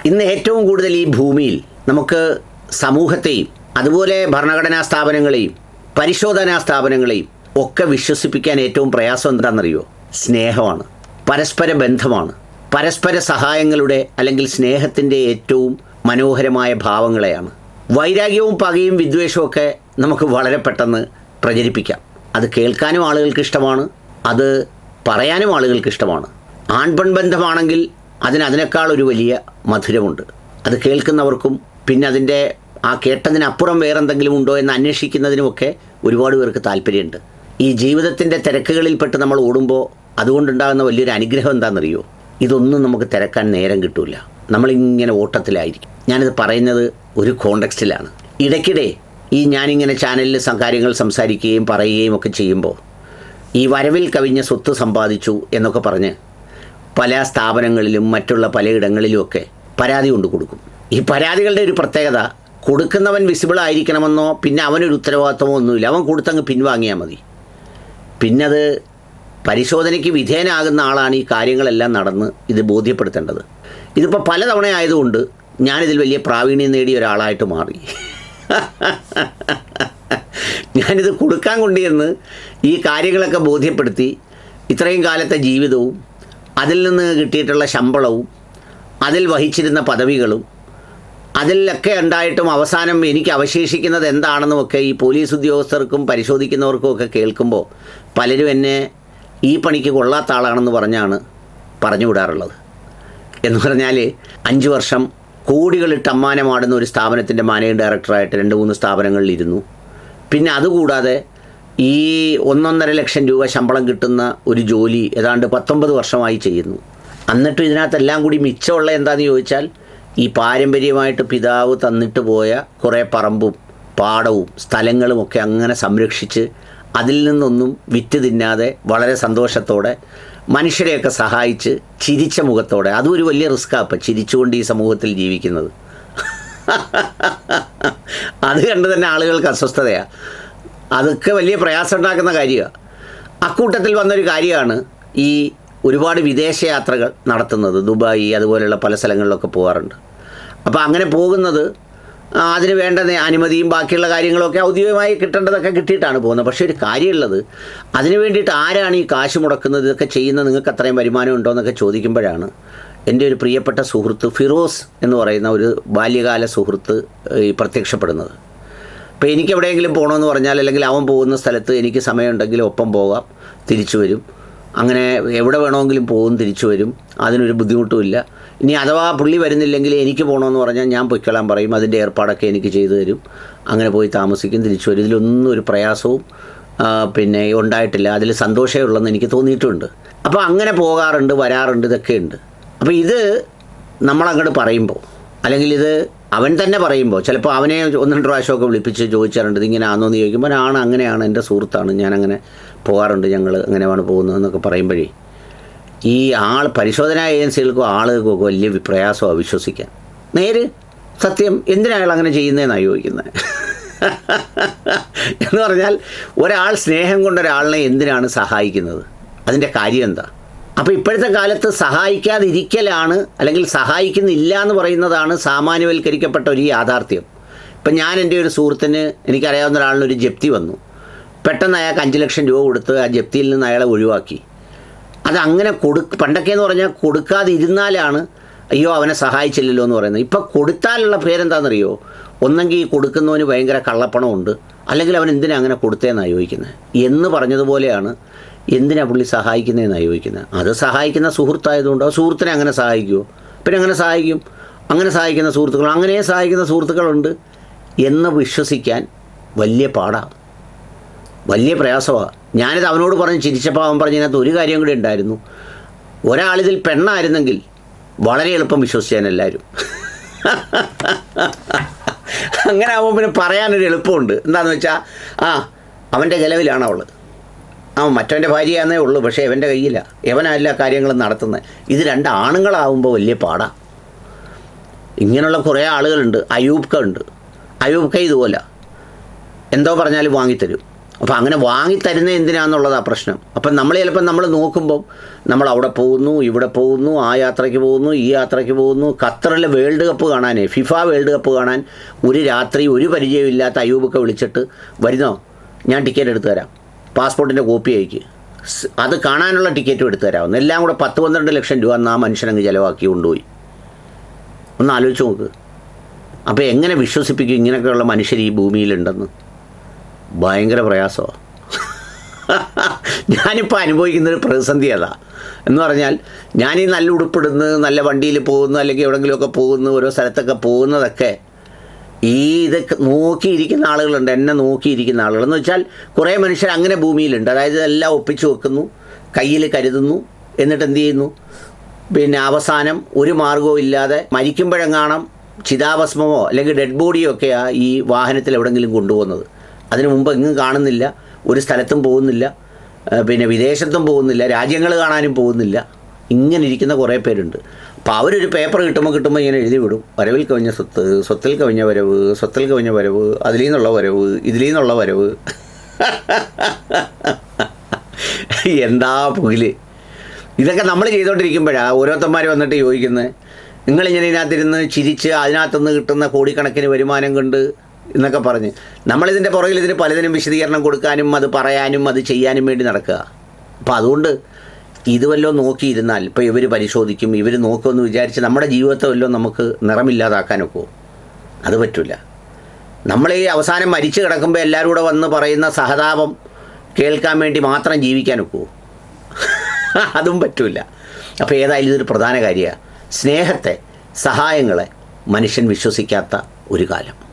ഇന്ന് ഏറ്റവും കൂടുതൽ ഈ ഭൂമിയിൽ നമുക്ക് സമൂഹത്തെയും അതുപോലെ ഭരണഘടനാ സ്ഥാപനങ്ങളെയും പരിശോധനാ സ്ഥാപനങ്ങളെയും ഒക്കെ വിശ്വസിപ്പിക്കാൻ ഏറ്റവും പ്രയാസം എന്താണെന്നറിയോ? സ്നേഹമാണ്, പരസ്പര ബന്ധമാണ്, പരസ്പര സഹായങ്ങളുടെ അല്ലെങ്കിൽ സ്നേഹത്തിൻ്റെ ഏറ്റവും മനോഹരമായ ഭാവങ്ങളെയാണ്. വൈരാഗ്യവും പകയും വിദ്വേഷവും ഒക്കെ നമുക്ക് വളരെ പെട്ടെന്ന് പ്രചരിപ്പിക്കാം. അത് കേൾക്കാനും ആളുകൾക്ക് ഇഷ്ടമാണ്, അത് പറയാനും ആളുകൾക്ക് ഇഷ്ടമാണ്. ആൺപെൺ ബന്ധമാണെങ്കിൽ അതിനേക്കാൾ ഒരു വലിയ മധുരമുണ്ട്. അത് കേൾക്കുന്നവർക്കും പിന്നെ അതിൻ്റെ ആ കേട്ടതിനപ്പുറം വേറെന്തെങ്കിലും ഉണ്ടോ എന്ന് അന്വേഷിക്കുന്നതിനുമൊക്കെ ഒരുപാട് പേർക്ക് താല്പര്യമുണ്ട്. ഈ ജീവിതത്തിൻ്റെ തിരക്കുകളിൽപ്പെട്ട് നമ്മൾ ഓടുമ്പോൾ അതുകൊണ്ടുണ്ടാകുന്ന വലിയൊരു അനുഗ്രഹം എന്താണെന്നറിയോ? ഇതൊന്നും നമുക്ക് തിരക്കാൻ നേരം കിട്ടില്ല. നമ്മളിങ്ങനെ ഓട്ടത്തിലായിരിക്കും. ഞാനിത് പറയുന്നത് ഒരു കോണ്ടെക്സ്റ്റിലാണ്. ഇടയ്ക്കിടെ ഞാനിങ്ങനെ ചാനലിൽ കാര്യങ്ങൾ സംസാരിക്കുകയും പറയുകയും ഒക്കെ ചെയ്യുമ്പോൾ ഈ വരവിൽ കവിഞ്ഞ സ്വത്ത് സമ്പാദിച്ചു എന്നൊക്കെ പറഞ്ഞ് പല സ്ഥാപനങ്ങളിലും മറ്റുള്ള പലയിടങ്ങളിലുമൊക്കെ പരാതി കൊണ്ട് കൊടുക്കും. ഈ പരാതികളുടെ ഒരു പ്രത്യേകത, കൊടുക്കുന്നവൻ വിസിബിൾ ആയിരിക്കണമെന്നോ പിന്നെ അവനൊരു ഉത്തരവാദിത്വമോ ഒന്നുമില്ല. അവൻ കൊടുത്തങ്ങ് പിൻവാങ്ങിയാൽ മതി. പിന്നെ അത് പരിശോധനയ്ക്ക് വിധേയനാകുന്ന ആളാണ് ഈ കാര്യങ്ങളെല്ലാം നടന്ന് ഇത് ബോധ്യപ്പെടുത്തേണ്ടത്. ഇതിപ്പോൾ പലതവണ ആയതുകൊണ്ട് ഞാനിതിൽ വലിയ പ്രാവീണ്യം നേടിയ ഒരാളായിട്ട് മാറി. ഞാനിത് കൊടുക്കാൻ കൊണ്ടുവന്ന് ഈ കാര്യങ്ങളൊക്കെ ബോധ്യപ്പെടുത്തി ഇത്രയും കാലത്തെ ജീവിതവും അതിൽ നിന്ന് കിട്ടിയിട്ടുള്ള ശമ്പളവും അതിൽ വഹിച്ചിരുന്ന പദവികളും അതിലൊക്കെ ഉണ്ടായിട്ടും അവസാനം എനിക്ക് അവശേഷിക്കുന്നത് എന്താണെന്നുമൊക്കെ ഈ പോലീസ് ഉദ്യോഗസ്ഥർക്കും പരിശോധിക്കുന്നവർക്കും ഒക്കെ കേൾക്കുമ്പോൾ പലരും എന്നെ ഈ പണിക്ക് കൊള്ളാത്ത ആളാണെന്ന് പറഞ്ഞാണ് പറഞ്ഞുവിടാറുള്ളത്. എന്ന് പറഞ്ഞാൽ 5 വർഷം കോടികളിട്ട് അമ്മാനമാടുന്ന ഒരു സ്ഥാപനത്തിൻ്റെ മാനേജിംഗ് ഡയറക്ടറായിട്ട് 2-3 സ്ഥാപനങ്ങളിലിരുന്നു. പിന്നെ അതുകൂടാതെ ഈ 1.5 ലക്ഷം രൂപ ശമ്പളം കിട്ടുന്ന ഒരു ജോലി ഏതാണ്ട് 19 വർഷമായി ചെയ്യുന്നു. എന്നിട്ടും ഇതിനകത്തെല്ലാം കൂടി മിച്ചമുള്ള എന്താണെന്ന് ചോദിച്ചാൽ ഈ പാരമ്പര്യമായിട്ട് പിതാവ് തന്നിട്ട് പോയ കുറേ പറമ്പും പാടവും സ്ഥലങ്ങളുമൊക്കെ അങ്ങനെ സംരക്ഷിച്ച് അതിൽ നിന്നൊന്നും വിറ്റ് തിന്നാതെ വളരെ സന്തോഷത്തോടെ മനുഷ്യരെയൊക്കെ സഹായിച്ച് ചിരിച്ച മുഖത്തോടെ, അതും ഒരു വലിയ റിസ്ക്കാണ്. ഇപ്പം ചിരിച്ചുകൊണ്ട് ഈ സമൂഹത്തിൽ ജീവിക്കുന്നത് അത് കണ്ട് തന്നെ ആളുകൾക്ക് അസ്വസ്ഥതയാണ്. അതൊക്കെ വലിയ പ്രയാസം ഉണ്ടാക്കുന്ന കാര്യമാണ്. അക്കൂട്ടത്തിൽ വന്നൊരു കാര്യമാണ് ഈ ഒരുപാട് വിദേശയാത്രകൾ നടത്തുന്നത്. ദുബായ് അതുപോലെയുള്ള പല സ്ഥലങ്ങളിലൊക്കെ പോകാറുണ്ട്. അപ്പോൾ അങ്ങനെ പോകുന്നത് അതിന് വേണ്ട അനുമതിയും ബാക്കിയുള്ള കാര്യങ്ങളൊക്കെ ഔദ്യോഗികമായി കിട്ടേണ്ടതൊക്കെ കിട്ടിയിട്ടാണ് പോകുന്നത്. പക്ഷേ ഒരു കാര്യമുള്ളത്, അതിന് വേണ്ടിയിട്ട് ആരാണ് ഈ കാശ് മുടക്കുന്നത്, ഇതൊക്കെ ചെയ്യുന്നത്, നിങ്ങൾക്ക് അത്രയും വരുമാനം ഉണ്ടോ എന്നൊക്കെ ചോദിക്കുമ്പോഴാണ് എൻ്റെ ഒരു പ്രിയപ്പെട്ട സുഹൃത്ത് ഫിറോസ് എന്ന് പറയുന്ന ഒരു ബാല്യകാല സുഹൃത്ത് ഈ പ്രത്യക്ഷപ്പെടുന്നത്. അപ്പോൾ എനിക്ക് എവിടെയെങ്കിലും പോകണമെന്ന് പറഞ്ഞാൽ അല്ലെങ്കിൽ അവൻ പോകുന്ന സ്ഥലത്ത് എനിക്ക് സമയമുണ്ടെങ്കിൽ ഒപ്പം പോകാം, തിരിച്ചു വരും. അങ്ങനെ എവിടെ വേണമെങ്കിലും പോകും, തിരിച്ചു വരും. അതിനൊരു ബുദ്ധിമുട്ടുമില്ല. ഇനി അഥവാ പുള്ളി വരുന്നില്ലെങ്കിൽ എനിക്ക് പോകണമെന്ന് പറഞ്ഞാൽ ഞാൻ പൊയ്ക്കൊള്ളാൻ പറയും. അതിൻ്റെ ഏർപ്പാടൊക്കെ എനിക്ക് ചെയ്തു തരും. അങ്ങനെ പോയി താമസിക്കും, തിരിച്ചു വരും. ഇതിലൊന്നും ഒരു പ്രയാസവും പിന്നെ ഉണ്ടായിട്ടില്ല. അതിൽ സന്തോഷമേ ഉള്ളെന്ന് എനിക്ക് തോന്നിയിട്ടുണ്ട്. അപ്പോൾ അങ്ങനെ പോകാറുണ്ട്, വരാറുണ്ട്, ഇതൊക്കെ ഉണ്ട്. അപ്പോൾ ഇത് നമ്മളങ്ങോട്ട് പറയുമ്പോൾ അല്ലെങ്കിൽ ഇത് അവൻ തന്നെ പറയുമ്പോൾ ചിലപ്പോൾ അവനെ 1-2 പ്രാവശ്യമൊക്കെ വിളിപ്പിച്ച് ചോദിച്ചാറുണ്ട്, ഇതിങ്ങനെ ആണോ എന്ന് ചോദിക്കുമ്പോൾ അങ്ങനെയാണ്, എൻ്റെ സുഹൃത്താണ്, ഞാനങ്ങനെ പോകാറുണ്ട്, ഞങ്ങൾ അങ്ങനെയാണ് പോകുന്നതെന്നൊക്കെ പറയുമ്പോഴേ ഈ പരിശോധനാ ഏജൻസികൾക്കും ആളുകൾക്കൊക്കെ വലിയ പ്രയാസമാണ് വിശ്വസിക്കാൻ. നേര് സത്യം, എന്തിനാണ് അയാൾ അങ്ങനെ ചെയ്യുന്നതെന്നാണ് ചോദിക്കുന്നത്. എന്ന് പറഞ്ഞാൽ ഒരാൾ സ്നേഹം കൊണ്ടൊരാളിനെ എന്തിനാണ് സഹായിക്കുന്നത്? അതിൻ്റെ കാര്യം എന്താ? അപ്പോൾ ഇപ്പോഴത്തെ കാലത്ത് സഹായിക്കാതിരിക്കലാണ് അല്ലെങ്കിൽ സഹായിക്കുന്നില്ല എന്ന് പറയുന്നതാണ് സാമാന്യവൽക്കരിക്കപ്പെട്ട ഒരു യാഥാർത്ഥ്യം. ഇപ്പം ഞാൻ എൻ്റെ ഒരു സുഹൃത്തിന്, എനിക്കറിയാവുന്ന ഒരാളിനൊരു ജപ്തി വന്നു. പെട്ടെന്ന് അയാൾക്ക് 5 ലക്ഷം രൂപ കൊടുത്ത് ആ ജപ്തിയിൽ നിന്ന് അയാളെ ഒഴിവാക്കി. അതങ്ങനെ പണ്ടൊക്കെ എന്ന് പറഞ്ഞാൽ കൊടുക്കാതിരുന്നാലാണ് അയ്യോ അവനെ സഹായിച്ചില്ലല്ലോ എന്ന് പറയുന്നത്. ഇപ്പം കൊടുത്താലുള്ള പേരെന്താണെന്നറിയോ? ഒന്നെങ്കിൽ കൊടുക്കുന്നവന് ഭയങ്കര കള്ളപ്പണമുണ്ട്, അല്ലെങ്കിൽ അവൻ എന്തിനാ അങ്ങനെ കൊടുത്തതെന്നാണ് ചോദിക്കുന്നത്. എന്ന് പറഞ്ഞതുപോലെയാണ് എന്തിനാ പുള്ളി സഹായിക്കുന്നതെന്നാണ് ചോദിക്കുന്നത്. അത് സഹായിക്കുന്ന സുഹൃത്തായതുകൊണ്ട് ആ സുഹൃത്തിനെ അങ്ങനെ സഹായിക്കുമോ? പിന്നെ അങ്ങനെ സഹായിക്കും. അങ്ങനെ സഹായിക്കുന്ന സുഹൃത്തുക്കൾ, അങ്ങനെ സഹായിക്കുന്ന സുഹൃത്തുക്കളുണ്ട് എന്ന് വിശ്വസിക്കാൻ വലിയ പാടാണ്, വലിയ പ്രയാസമാണ്. ഞാനിത് അവനോട് പറഞ്ഞ് ചിരിച്ചപ്പോൾ അവൻ പറഞ്ഞതിനകത്ത് ഒരു കാര്യം കൂടി ഉണ്ടായിരുന്നു. ഒരാളിതിൽ പെണ്ണായിരുന്നെങ്കിൽ വളരെ എളുപ്പം വിശ്വസിക്കാൻ എല്ലാവരും. അങ്ങനെ ആകുമ്പോൾ പിന്നെ പറയാനൊരു എളുപ്പമുണ്ട്. എന്താണെന്ന് വെച്ചാൽ അവൻ്റെ ചിലവിലാണ് അവൾ, അവൻ മറ്റവൻ്റെ ഭാര്യയാണെന്നേ ഉള്ളൂ, പക്ഷേ ഇവൻ്റെ കയ്യില്ല, ഇവനാ എല്ലാ കാര്യങ്ങളും നടത്തുന്നത്. ഇത് 2 ആണുങ്ങളാവുമ്പോൾ വലിയ പാടാണ്. ഇങ്ങനെയുള്ള കുറേ ആളുകളുണ്ട്. അയൂബ് ക ഇതുപോലെ എന്തോ പറഞ്ഞാലും വാങ്ങിത്തരും. അപ്പോൾ അങ്ങനെ വാങ്ങിത്തരുന്നത് എന്തിനാണെന്നുള്ളതാണ് പ്രശ്നം. അപ്പം നമ്മൾ ചിലപ്പോൾ നമ്മൾ നോക്കുമ്പോൾ നമ്മൾ അവിടെ പോകുന്നു, ഇവിടെ പോകുന്നു, ആ യാത്രയ്ക്ക് പോകുന്നു, ഈ യാത്രയ്ക്ക് പോകുന്നു. ഖത്തറിലെ വേൾഡ് കപ്പ് കാണാനേ, ഫിഫ വേൾഡ് കപ്പ് കാണാൻ ഒരു രാത്രി ഒരു പരിചയമില്ലാത്ത അയ്യൂബൊക്കെ വിളിച്ചിട്ട് വരുന്നോ, ഞാൻ ടിക്കറ്റ് എടുത്തു തരാം, പാസ്പോർട്ടിൻ്റെ കോപ്പി അയക്ക്, അത് കാണാനുള്ള ടിക്കറ്റും എടുത്തു തരാമെന്ന്. എല്ലാം കൂടെ 10-12 ലക്ഷം രൂപ അന്ന് ആ മനുഷ്യനങ്ങ് ചിലവാക്കി കൊണ്ടുപോയി. ഒന്ന് ആലോചിച്ച് നോക്ക്. അപ്പോൾ എങ്ങനെ വിശ്വസിപ്പിക്കും ഇങ്ങനെയൊക്കെയുള്ള മനുഷ്യർ ഈ ഭൂമിയിലുണ്ടെന്ന്? ഭയങ്കര പ്രയാസമാണ്. ഞാനിപ്പോൾ അനുഭവിക്കുന്നൊരു പ്രതിസന്ധി അതാ എന്ന് പറഞ്ഞാൽ, ഞാനീ നല്ല ഉടുപ്പിടുന്നു, നല്ല വണ്ടിയിൽ പോകുന്നു, അല്ലെങ്കിൽ എവിടെയെങ്കിലുമൊക്കെ പോകുന്നു, ഓരോ സ്ഥലത്തൊക്കെ പോകുന്നതൊക്കെ ഇതൊക്കെ നോക്കിയിരിക്കുന്ന ആളുകളുണ്ട്, എന്നെ നോക്കിയിരിക്കുന്ന ആളുകളെന്ന് വെച്ചാൽ കുറേ മനുഷ്യർ അങ്ങനെ ഭൂമിയിലുണ്ട്. അതായത് എല്ലാം ഒപ്പിച്ച് വെക്കുന്നു, കയ്യിൽ കരുതുന്നു, എന്നിട്ട് എന്ത് ചെയ്യുന്നു, പിന്നെ അവസാനം ഒരു മാർഗവും ഇല്ലാതെ മരിക്കുമ്പോഴെങ്ങാണം ചിതാഭസ്മമോ അല്ലെങ്കിൽ ഡെഡ് ബോഡിയോ ഒക്കെയാണ് ഈ വാഹനത്തിൽ എവിടെയെങ്കിലും കൊണ്ടുപോകുന്നത്. അതിനു മുമ്പ് എങ്ങും കാണുന്നില്ല, ഒരു സ്ഥലത്തും പോകുന്നില്ല, പിന്നെ വിദേശത്തും പോകുന്നില്ല, രാജ്യങ്ങൾ കാണാനും പോകുന്നില്ല. ഇങ്ങനെ ഇരിക്കുന്ന കുറേ പേരുണ്ട്. അപ്പോൾ അവരൊരു പേപ്പർ കിട്ടുമ്പോൾ ഇങ്ങനെ എഴുതി വിടും, വരവിൽ കവിഞ്ഞ സ്വത്ത്, സ്വത്തിൽ കവിഞ്ഞ വരവ്, സ്വത്തിൽ കവിഞ്ഞ വരവ്, അതിൽ നിന്നുള്ള വരവ്, ഇതിൽ നിന്നുള്ള വരവ്. എന്താ പുകില്! ഇതൊക്കെ നമ്മൾ ചെയ്തുകൊണ്ടിരിക്കുമ്പോഴാണ് ഓരോരുത്തന്മാർ വന്നിട്ട് ചോദിക്കുന്നത്, നിങ്ങളിങ്ങനെ ഇതിനകത്തിരുന്ന് ചിരിച്ച് അതിനകത്തുനിന്ന് കിട്ടുന്ന കോടിക്കണക്കിന് വരുമാനം കൊണ്ട് എന്നൊക്കെ പറഞ്ഞ് നമ്മളിതിൻ്റെ പുറകിൽ ഇതിന് പലതിനും വിശദീകരണം കൊടുക്കാനും അത് പറയാനും അത് ചെയ്യാനും വേണ്ടി നടക്കുക. അപ്പോൾ അതുകൊണ്ട് ഇത് വല്ലതും നോക്കിയിരുന്നാൽ, ഇപ്പോൾ ഇവർ പരിശോധിക്കും, ഇവർ നോക്കുമെന്ന് വിചാരിച്ച് നമ്മുടെ ജീവിതത്തെ വല്ലതും നമുക്ക് നിറമില്ലാതാക്കാനൊക്കെ അത് പറ്റില്ല. നമ്മൾ ഈ അവസാനം മരിച്ചു കിടക്കുമ്പോൾ എല്ലാവരും കൂടെ വന്ന് പറയുന്ന സഹതാപം കേൾക്കാൻ വേണ്ടി മാത്രം ജീവിക്കാനൊക്കെ അതും പറ്റില്ല. അപ്പോൾ ഏതായാലും ഇതൊരു പ്രധാന കാര്യമാണ്. സ്നേഹത്തെ, സഹായങ്ങളെ മനുഷ്യൻ വിശ്വസിക്കാത്ത ഒരു കാലം.